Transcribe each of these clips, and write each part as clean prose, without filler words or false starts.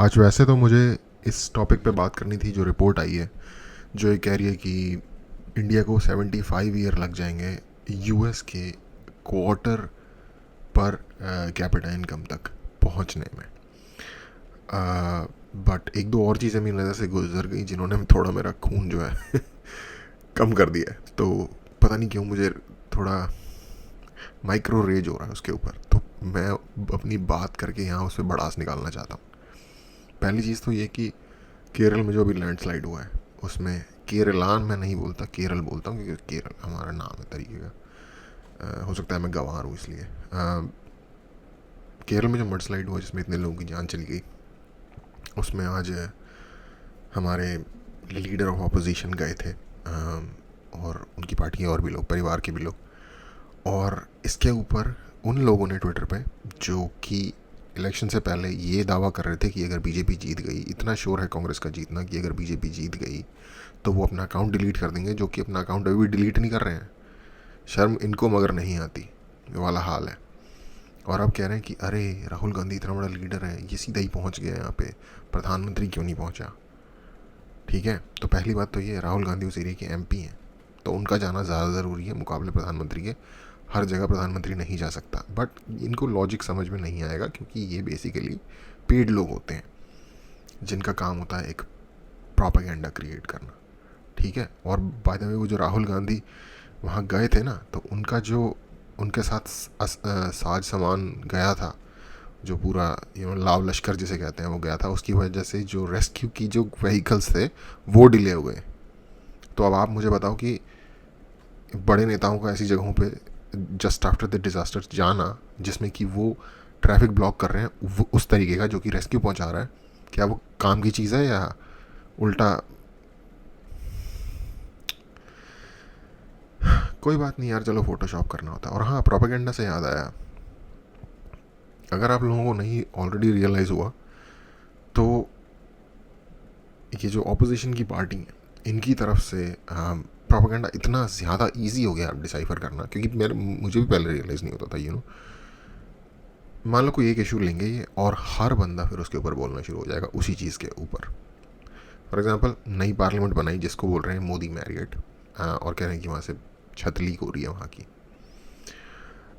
आज वैसे तो मुझे इस टॉपिक पे बात करनी थी जो रिपोर्ट आई है, जो ये कह रही है कि इंडिया को 75 ईयर लग जाएंगे यूएस के क्वार्टर पर कैपिटा इनकम तक पहुंचने में। बट एक दो और चीज़ें मेरी नज़र से गुजर गई जिन्होंने थोड़ा मेरा खून जो है कम कर दिया है। तो पता नहीं क्यों मुझे थोड़ा माइक्रो रेज हो रहा है उसके ऊपर, तो मैं अपनी बात करके यहाँ उस पर भड़ास निकालना चाहता हूँ। पहली चीज़ तो ये कि केरल में जो अभी लैंडस्लाइड हुआ है उसमें, केरलान मैं नहीं बोलता, केरल बोलता हूँ क्योंकि केरल हमारा नाम है तरीके का। हो सकता है मैं गंवार हूँ इसलिए। केरल में जो मडस्लाइड हुआ जिसमें इतने लोगों की जान चली गई, उसमें आज हमारे लीडर ऑफ अपोजिशन गए थे, और उनकी पार्टी और भी लोग, परिवार के भी लोग। और इसके ऊपर उन लोगों ने ट्विटर पे, जो कि इलेक्शन से पहले ये दावा कर रहे थे कि अगर बीजेपी जीत गई, इतना श्योर है कांग्रेस का जीतना कि अगर बीजेपी जीत गई तो वो अपना अकाउंट डिलीट कर देंगे, जो कि अपना अकाउंट अभी भी डिलीट नहीं कर रहे हैं। शर्म इनको मगर नहीं आती, ये वाला हाल है। और अब कह रहे हैं कि अरे राहुल गांधी इतना बड़ा लीडर है, ये सीधा ही पहुंच गया यहाँ पे, प्रधानमंत्री क्यों नहीं पहुंचा। ठीक है, तो पहली बात तो ये, राहुल गांधी उस एरिया के एमपी हैं, तो उनका जाना ज़्यादा ज़रूरी है मुकाबले प्रधानमंत्री के। हर जगह प्रधानमंत्री नहीं जा सकता, बट इनको लॉजिक समझ में नहीं आएगा क्योंकि ये बेसिकली पेड लोग होते हैं जिनका काम होता है एक प्रोपेगेंडा क्रिएट करना। ठीक है, और बाय द वे वो जो राहुल गांधी वहाँ गए थे ना, तो उनका जो उनके साथ साज सामान गया था, जो पूरा लाव लश्कर जिसे कहते हैं वो गया था, उसकी वजह से जो रेस्क्यू की जो व्हीकल्स थे वो डिले हो गए। तो अब आप मुझे बताओ कि बड़े नेताओं को ऐसी जगहों पे जस्ट आफ्टर द डिज़ास्टर जाना जिसमें कि वो ट्रैफिक ब्लॉक कर रहे हैं, वो उस तरीके का जो कि रेस्क्यू पहुंचा रहा है, क्या वो काम की चीज़ है या उल्टा। कोई बात नहीं यार, चलो फोटोशॉप करना होता है। और हाँ, प्रोपेगेंडा से याद आया, अगर आप लोगों को नहीं ऑलरेडी रियलाइज़ हुआ तो ये जो ऑपोजिशन की पार्टी है इनकी तरफ से प्रोपेगेंडा इतना ज़्यादा इजी हो गया अब डिसाइफर करना, क्योंकि मुझे भी पहले रियलाइज़ नहीं होता था। मान लो कोई एक इशू लेंगे ये, और हर बंदा फिर उसके ऊपर बोलना शुरू हो जाएगा उसी चीज़ के ऊपर। फॉर एग्जांपल, नई पार्लियामेंट बनाई जिसको बोल रहे हैं मोदी मैरियट, और कह रहे हैं कि वहाँ से छत लीक हो रही है वहाँ की।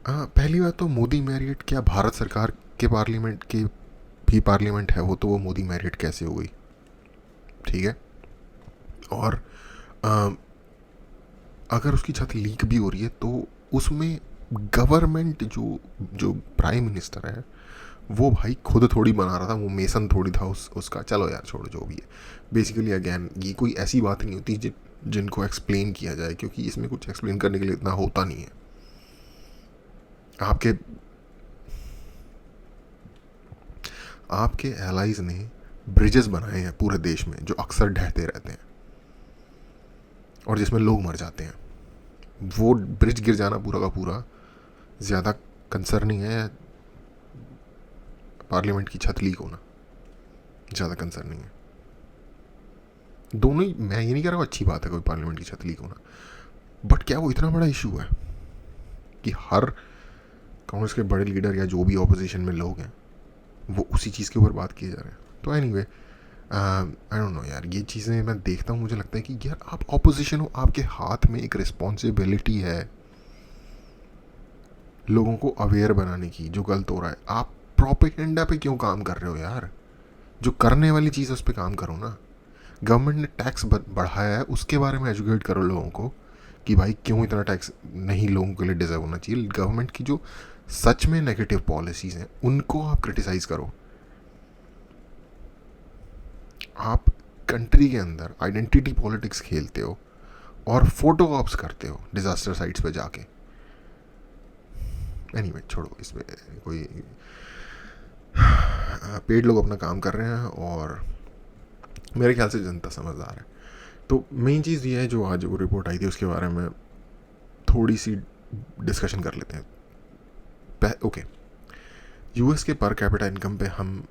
पहली बात तो, मोदी मैरियट क्या भारत सरकार के पार्लियामेंट के भी पार्लियामेंट है वो, तो वो मोदी मैरियट कैसे हो गई। ठीक है, और आ, अगर उसकी छत लीक भी हो रही है तो उसमें गवर्नमेंट जो जो प्राइम मिनिस्टर है वो भाई खुद थोड़ी बना रहा था, वो मेसन थोड़ी था उसका। चलो यार छोड़ो जो भी है। बेसिकली अगेन ये कोई ऐसी बात नहीं होती जिनको एक्सप्लेन किया जाए, क्योंकि इसमें कुछ एक्सप्लेन करने के लिए इतना होता नहीं है। आपके आपके एलाइज ने ब्रिजेस बनाए हैं पूरे देश में जो अक्सर ढहते रहते हैं और जिसमें लोग मर जाते हैं। वो ब्रिज गिर जाना पूरा का पूरा ज़्यादा कंसर्निंग है, पार्लियामेंट की छत लीक होना ज़्यादा कंसर्निंग है। दोनों ही, मैं ये नहीं कह रहा हूँ अच्छी बात है कोई पार्लियामेंट की छत लीक होना, बट क्या वो इतना बड़ा इशू है कि हर कांग्रेस के बड़े लीडर या जो भी ऑपोजिशन में लोग हैं वो उसी चीज़ के ऊपर बात किए जा रहे हैं। तो एनीवे, आई डोंट नो यार, ये चीज़ें मैं देखता हूँ, मुझे लगता है कि यार आप ऑपोजिशन हो, आपके हाथ में एक रिस्पॉन्सिबिलिटी है लोगों को अवेयर बनाने की जो गलत हो रहा है। आप प्रोपेगेंडा पे क्यों काम कर रहे हो यार, जो करने वाली चीज़ है उस पर काम करो ना। गवर्नमेंट ने टैक्स बढ़ाया है, उसके बारे में एजुकेट करो लोगों को कि भाई क्यों इतना टैक्स नहीं लोगों के लिए डिजर्व होना चाहिए। गवर्नमेंट की जो सच में नेगेटिव पॉलिसीज़ हैं उनको आप क्रिटिसाइज़ करो। आप कंट्री के अंदर आइडेंटिटी पॉलिटिक्स खेलते हो और फोटो ऑप्स करते हो डिज़ास्टर साइट्स पे जाके। एनीवे छोड़ो, इसमें कोई पेड लोग अपना काम कर रहे हैं और मेरे ख्याल से जनता समझदार है। तो मेन चीज़ ये है, जो आज वो रिपोर्ट आई थी उसके बारे में थोड़ी सी डिस्कशन कर लेते हैं। ओके, यूएस के पर कैपिटा इनकम पे हम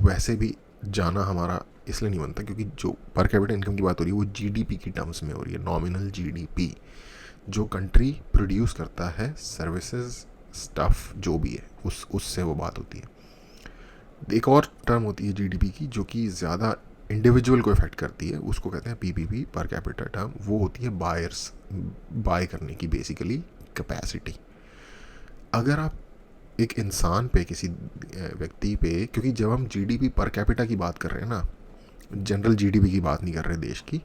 वैसे भी जाना हमारा इसलिए नहीं बनता क्योंकि जो पर कैपिटा इनकम की बात हो रही है वो जीडीपी की टर्म्स में हो रही है, नॉमिनल जीडीपी, जो कंट्री प्रोड्यूस करता है सर्विसेज स्टफ जो भी है उससे वो बात होती है। एक और टर्म होती है जीडीपी की जो कि ज़्यादा इंडिविजुअल को इफेक्ट करती है, उसको कहते हैं पीपीपी, पर कैपिटा टर्म। वो होती है बायर्स, बाय करने की बेसिकली कैपेसिटी। अगर आप एक इंसान पे, किसी व्यक्ति पे, क्योंकि जब हम जीडीपी पर कैपिटा की बात कर रहे हैं ना, जनरल जीडीपी की बात नहीं कर रहे देश की,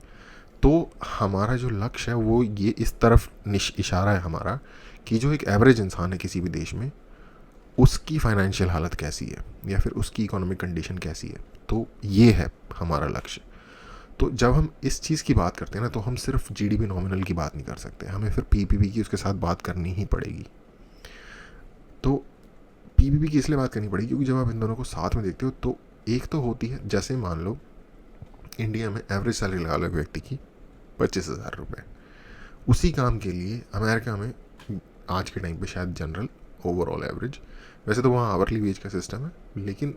तो हमारा जो लक्ष्य है वो ये इस तरफ इशारा है हमारा कि जो एक एवरेज इंसान है किसी भी देश में, उसकी फाइनेंशियल हालत कैसी है या फिर उसकी इकोनॉमिक कंडीशन कैसी है, तो ये है हमारा लक्ष्य। तो जब हम इस चीज़ की बात करते हैं ना, तो हम सिर्फ जीडीपी नॉमिनल की बात नहीं कर सकते, हमें फिर पीपीपी की उसके साथ बात करनी ही पड़ेगी। तो पीपीपी की इसलिए बात करनी पड़ेगी क्योंकि जब आप इन दोनों को साथ में देखते हो तो एक तो होती है, जैसे मान लो इंडिया में एवरेज सैलरी लगा लो एक व्यक्ति की 25,000 रुपये, उसी काम के लिए अमेरिका में आज के टाइम पे शायद जनरल ओवरऑल एवरेज, वैसे तो वहाँ आवरली वेज का सिस्टम है, लेकिन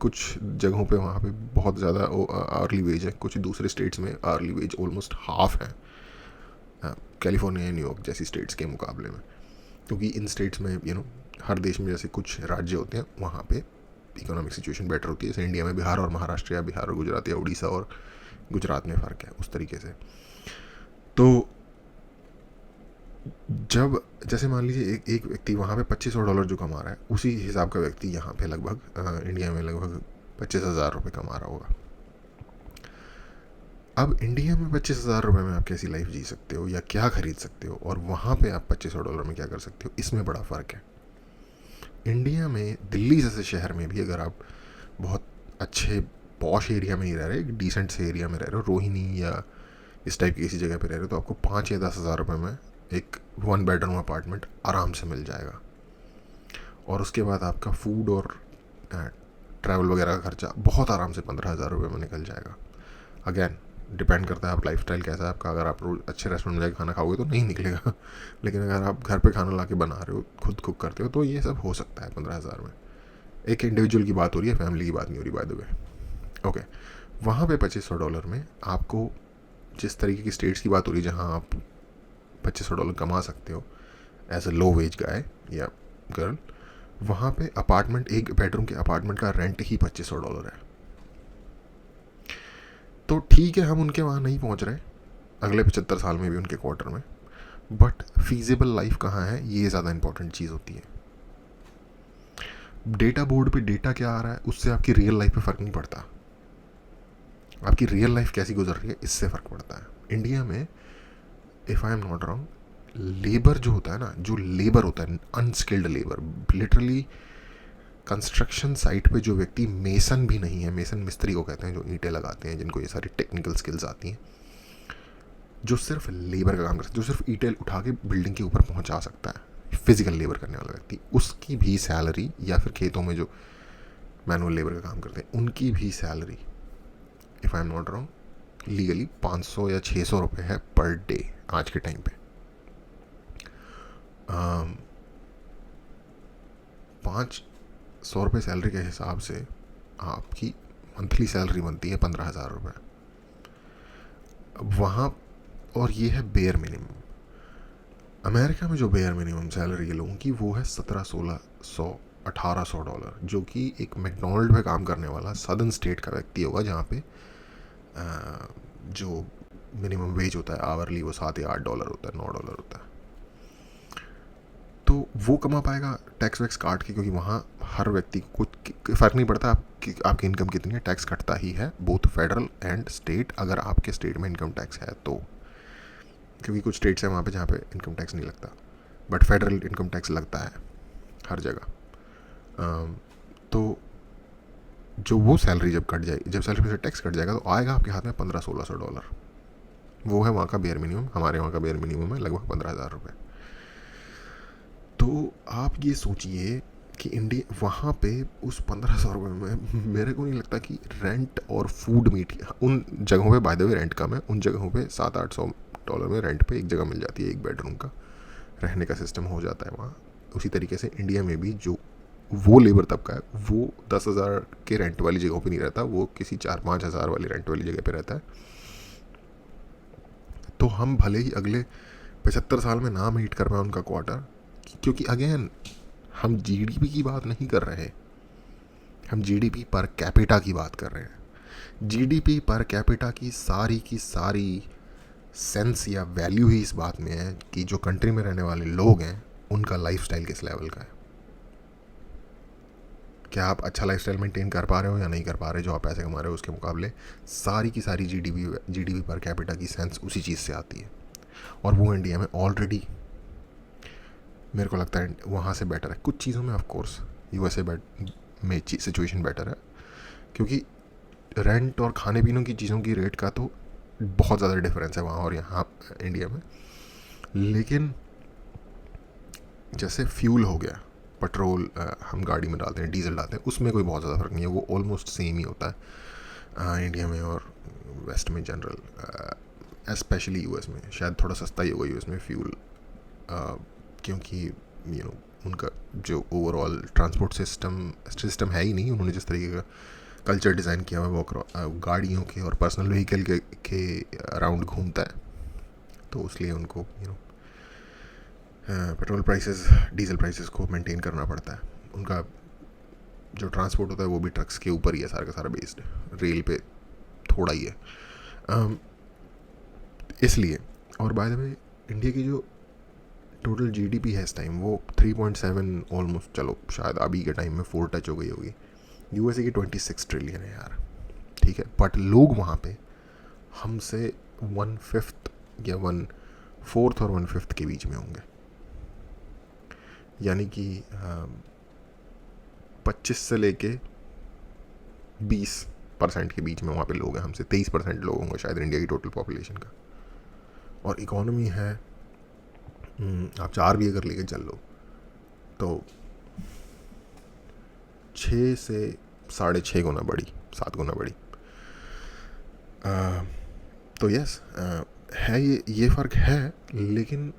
कुछ जगहों पे वहाँ पे बहुत ज़्यादा आवर्ली वेज है, कुछ दूसरे स्टेट्स में आवर्ली वेज ऑलमोस्ट हाफ है, कैलिफोर्निया या न्यूयॉर्क जैसी स्टेट्स के मुकाबले में, क्योंकि इन स्टेट्स में हर देश में जैसे कुछ राज्य होते हैं वहाँ पे इकोनॉमिक सिचुएशन बेटर होती है, जैसे इंडिया में बिहार और महाराष्ट्र या बिहार और गुजरात या उड़ीसा और गुजरात में फ़र्क है उस तरीके से। तो जब जैसे मान लीजिए एक व्यक्ति वहाँ पे $2500 जो कमा रहा है, उसी हिसाब का व्यक्ति यहाँ पे लगभग इंडिया में लगभग 25,000 रुपये कमा रहा होगा। अब इंडिया में 25,000 रुपये में आप कैसी लाइफ जी सकते हो या क्या खरीद सकते हो, और वहाँ पे आप $2500 में क्या कर सकते हो, इसमें बड़ा फ़र्क है। इंडिया में दिल्ली जैसे शहर में भी अगर आप बहुत अच्छे पॉश एरिया में ही रह रहे, एक डिसेंट से एरिया में रह रहे हो, रोहिणी या इस टाइप की किसी जगह पे रह रहे हो, तो आपको 5 या 10,000 रुपये में एक 1 बेडरूम अपार्टमेंट आराम से मिल जाएगा। और उसके बाद आपका फूड और ट्रैवल वगैरह का खर्चा बहुत आराम से 15,000 रुपये में निकल जाएगा। अगैन डिपेंड करता है आप लाइफस्टाइल कैसा है आपका, अगर आप रोज अच्छे रेस्टोरेंट में जाकर खाना खाओगे तो नहीं निकलेगा, लेकिन अगर आप घर पे खाना ला के बना रहे हो, खुद कुक करते हो, तो ये सब हो सकता है 15,000 में। एक इंडिविजुअल की बात हो रही है, फैमिली की बात नहीं हो रही बाय द वे। ओके, वहाँ पे $2500 में आपको, जिस तरीके की स्टेट्स की बात हो रही है जहाँ आप $2500 कमा सकते हो एज अ लो वेज गाय या गर्ल, वहाँ पे अपार्टमेंट, एक बेडरूम के अपार्टमेंट का रेंट ही $2500 है। तो ठीक है, हम उनके वहाँ नहीं पहुँच रहे अगले 75 साल में भी उनके क्वार्टर में, बट फीजिबल लाइफ कहाँ है, ये ज़्यादा इंपॉर्टेंट चीज़ होती है। डेटा बोर्ड पे डेटा क्या आ रहा है उससे आपकी रियल लाइफ पे फ़र्क नहीं पड़ता, आपकी रियल लाइफ कैसी गुजर रही है इससे फ़र्क पड़ता है। इंडिया में if I am not wrong, labour जो होता है ना, जो लेबर होता है unskilled labour, literally construction site पे जो व्यक्ति मेसन भी नहीं है, मेसन मिस्त्री को कहते हैं जो ईंटें लगाते हैं, जिनको ये सारी टेक्निकल स्किल्स आती हैं, जो सिर्फ लेबर का काम कर सकता है, जो सिर्फ ईंटें उठा के बिल्डिंग के ऊपर पहुंचा सकता है, फिजिकल लेबर करने वाला व्यक्ति, उसकी भी सैलरी, या फिर खेतों में जो मैनुअल लेबर का काम करते हैं उनकी भी salary, if I am not wrong, legally 500 या 600 रुपये है पर डे आज के टाइम पे। 500 रुपये सैलरी के हिसाब से आपकी मंथली सैलरी बनती है 15,000 रुपये वहाँ, और ये है बेयर मिनिमम। अमेरिका में जो बेयर मिनिमम सैलरी है लोगों की वो है $1700-1800, जो कि एक मैकडोनल्ड में काम करने वाला सदर्न स्टेट का व्यक्ति होगा, जहाँ पे जो मिनिमम वेज होता है आवरली वो $7 या $8 होता है, $9 होता है। तो वो कमा पाएगा टैक्स वैक्स काट के, क्योंकि वहाँ हर व्यक्ति को कुछ फ़र्क नहीं पड़ता आपकी इनकम कितनी है, टैक्स कटता ही है, बोथ फेडरल एंड स्टेट, अगर आपके स्टेट में इनकम टैक्स है तो, क्योंकि कुछ स्टेट्स हैं वहाँ पे जहाँ पे इनकम टैक्स नहीं लगता, बट फेडरल इनकम टैक्स लगता है हर जगह। तो जो वो सैलरी जब कट जाएगी, जब सैलरी में से टैक्स कट जाएगा, तो आएगा आपके हाथ में $1500-1600। वो है वहाँ का बेयर मिनिमम। हमारे वहाँ का बेयर मिनिमम है लगभग 15,000 रुपये। तो आप ये सोचिए कि इंडिया वहाँ पे उस 1500 रुपये में मेरे को नहीं लगता कि रेंट और फूड मीट, उन जगहों पे बाय द वे रेंट कम है, उन जगहों पे $700-800 में रेंट पे एक जगह मिल जाती है, एक बेडरूम का रहने का सिस्टम हो जाता है वहाँ। उसी तरीके से इंडिया में भी जो वो लेबर तबका है वो 10,000 के रेंट वाली जगहों पे नहीं रहता, वो किसी 4-5 हज़ार वाली रेंट वाली जगह पे रहता है। तो हम भले ही अगले 75 साल में ना मीट कर पाए उनका क्वार्टर, क्योंकि अगेन हम जीडीपी की बात नहीं कर रहे, हम जीडीपी पर कैपिटा की बात कर रहे हैं। जीडीपी पर कैपिटा की सारी सेंस या वैल्यू ही इस बात में है कि जो कंट्री में रहने वाले लोग हैं उनका लाइफस्टाइल किस लेवल का है। क्या आप अच्छा लाइफस्टाइल मेंटेन कर पा रहे हो या नहीं कर पा रहे जो आप पैसे कमा रहे हो उसके मुकाबले सारी की सारी जीडीपी पर कैपिटा की सेंस उसी चीज़ से आती है। और वो इंडिया में ऑलरेडी मेरे को लगता है वहाँ से बेटर है। कुछ चीज़ों में ऑफ कोर्स यूएसए में सिचुएशन बेटर है, क्योंकि रेंट और खाने पीने की चीज़ों की रेट का तो बहुत ज़्यादा डिफरेंस है वहाँ और यहाँ इंडिया में। लेकिन जैसे फ्यूल हो गया, पेट्रोल हम गाड़ी में डालते हैं, डीजल डालते हैं, उसमें कोई बहुत ज़्यादा फ़र्क नहीं है, वो ऑलमोस्ट सेम ही होता है इंडिया में और वेस्ट में जनरल। स्पेशली यूएस में शायद थोड़ा सस्ता ही होगा यूएस में फ्यूल, क्योंकि उनका जो ओवरऑल ट्रांसपोर्ट सिस्टम है ही नहीं। उन्होंने जिस तरीके का कल्चर डिज़ाइन किया हुआ है वो गाड़ियों के और पर्सनल व्हीकल के अराउंड घूमता है, तो इसलिए उनको पेट्रोल प्राइसेस, डीजल प्राइसेस को मेंटेन करना पड़ता है। उनका जो ट्रांसपोर्ट होता है वो भी ट्रक्स के ऊपर ही है सारा का सारा बेस्ड, रेल पे थोड़ा ही है इसलिए। और बाय द वे इंडिया की जो टोटल जीडीपी है इस टाइम वो 3.7 ऑलमोस्ट, चलो शायद अभी के टाइम में 4 टच हो गई होगी। यूएसए की 26 ट्रिलियन है यार, ठीक है, बट लोग वहाँ पे हमसे 1/5 या 1/4 और 1/5 के बीच में होंगे, यानी कि 25 से लेके 20% के बीच में वहाँ पे लोग हैं। हमसे 23% लोग होंगे शायद इंडिया की टोटल पॉपुलेशन का। और इकोनॉमी है, आप 4 भी अगर लेके चल लो तो 6 से 6.5 गुना बड़ी, 7 गुना बड़ी। तो यस है, ये फ़र्क है। लेकिन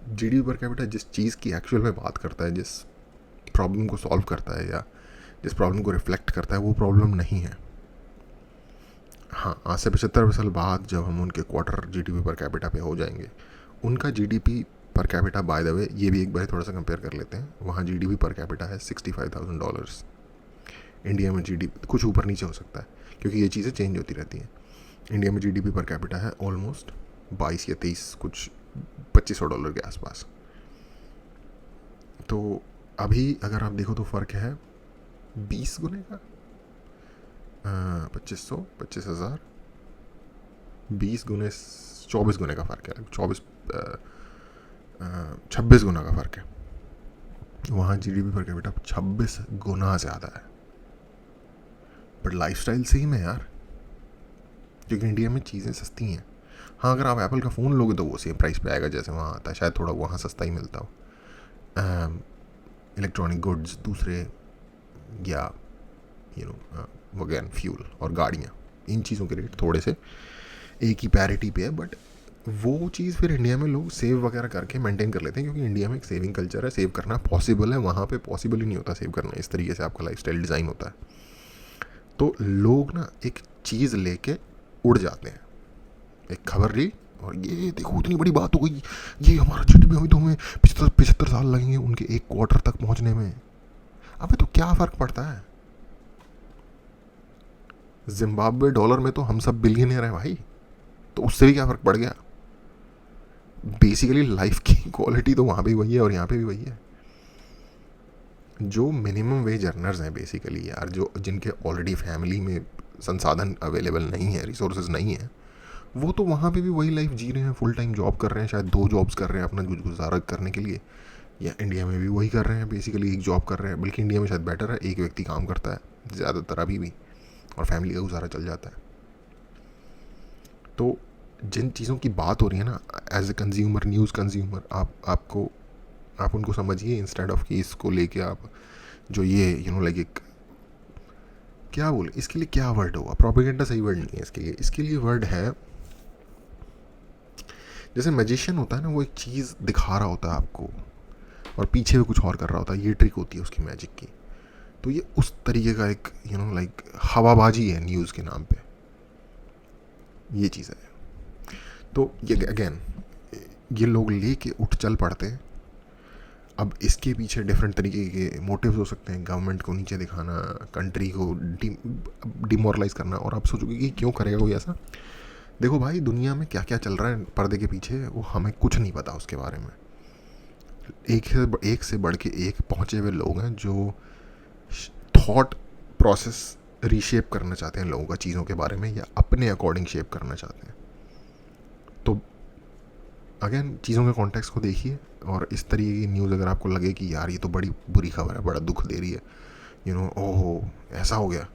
जीडीपी पर कैपिटा जिस चीज़ की एक्चुअल में बात करता है, जिस प्रॉब्लम को सॉल्व करता है या जिस प्रॉब्लम को रिफ्लेक्ट करता है, वो प्रॉब्लम नहीं है। हाँ, आज से 75 साल बाद जब हम उनके क्वार्टर जीडीपी पर कैपिटा पे हो जाएंगे, उनका GDP per capita, by the way ये भी एक बार थोड़ा सा कंपेयर कर लेते हैं, वहाँ जीडीपी पर कैपिटा है $65,000। इंडिया में जीडीपी कुछ ऊपर नीचे हो सकता है क्योंकि ये चीज़ें चेंज होती रहती हैं। इंडिया में जीडीपी पर कैपिटा है ऑलमोस्ट 22 या 23, कुछ $2,500 के आसपास। तो अभी अगर आप देखो तो फ़र्क है 20 गुने का, 2500, 25,000, 20 गुने 24 गुने का फ़र्क है, 26 गुना का फ़र्क है। वहाँ जीडीपी पर कैपिटा 26 गुना ज़्यादा है, बट लाइफस्टाइल सेम है यार, क्योंकि इंडिया में चीज़ें सस्ती हैं। हाँ, अगर आप एप्पल का फ़ोन लोगे तो वो सेम प्राइस पे आएगा जैसे वहाँ आता है, शायद थोड़ा वहाँ सस्ता ही मिलता हो। इलेक्ट्रॉनिक गुड्स दूसरे या वगैरह फ्यूल और गाड़ियाँ, इन चीज़ों के रेट थोड़े से एक ही पैरिटी पे है, बट वो चीज़ फिर इंडिया में लोग सेव वगैरह करके मेंटेन कर लेते हैं, क्योंकि इंडिया में एक सेविंग कल्चर है, सेव करना पॉसिबल है। वहाँ पे पॉसिबल ही नहीं होता सेव करना, इस तरीके से आपका लाइफस्टाइल डिज़ाइन होता है। तो लोग ना एक चीज़ लेके उड़ जाते हैं, एक खबर ली और ये देखो इतनी बड़ी बात हो गई, ये हमारा जीडीपी हुई तो हमें 75 साल लगेंगे उनके एक क्वार्टर तक पहुँचने में। अबे तो क्या फ़र्क पड़ता है, जिम्बाब्वे डॉलर में तो हम सब बिलियनियर हैं भाई, तो उससे भी क्या फ़र्क पड़ गया। बेसिकली लाइफ की क्वालिटी तो वहाँ पे भी वही है और यहाँ पे भी वही है। जो मिनिमम वेज अर्नर्स हैं बेसिकली यार, जो जिनके ऑलरेडी फैमिली में संसाधन अवेलेबल नहीं है, रिसोर्सेज नहीं है, वो तो वहाँ पे भी वही लाइफ जी रहे हैं, फुल टाइम जॉब कर रहे हैं, शायद 2 जॉब्स कर रहे हैं अपना गुजारा करने के लिए, या इंडिया में भी वही कर रहे हैं, बेसिकली एक जॉब कर रहे हैं, बल्कि इंडिया में शायद बेटर है, एक व्यक्ति काम करता है ज़्यादातर अभी भी और फैमिली का गुजारा चल जाता है। तो जिन चीज़ों की बात हो रही है ना, as a consumer, news consumer, आप उनको समझिए, इंस्टेड ऑफ कि इसको लेके आप जो ये लाइक एक क्या बोले, इसके लिए क्या वर्ड होगा, प्रोपेगेंडा सही वर्ड नहीं है इसके लिए वर्ड है, जैसे मैजिशियन होता है ना, वो एक चीज़ दिखा रहा होता है आपको और पीछे भी कुछ और कर रहा होता है, ये ट्रिक होती है उसकी मैजिक की। तो ये उस तरीके का एक लाइक हवाबाजी है न्यूज़ के नाम पे, ये चीज़ है। तो ये अगेन ये लोग लेके उठ चल पड़ते हैं, अब इसके पीछे डिफरेंट तरीके के मोटिव्स हो सकते हैं, गवर्नमेंट को नीचे दिखाना, कंट्री को डिमोरलाइज करना। और आप सोचोगे कि क्यों करेगा कोई ऐसा? देखो भाई, दुनिया में क्या क्या चल रहा है पर्दे के पीछे वो हमें कुछ नहीं पता उसके बारे में। एक से बढ़ के एक पहुंचे हुए लोग हैं जो थॉट प्रोसेस रीशेप करना चाहते हैं लोगों का चीज़ों के बारे में, या अपने अकॉर्डिंग शेप करना चाहते हैं। तो अगेन चीज़ों के कॉन्टेक्स्ट को देखिए, और इस तरीके की न्यूज़ अगर आपको लगे कि यार ये तो बड़ी बुरी खबर है, बड़ा दुख दे रही है, ओहो ऐसा हो गया,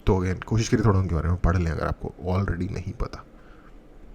तो अगेन कोशिश करिए थोड़ा उनके बारे में पढ़ लें अगर आपको ऑलरेडी नहीं पता।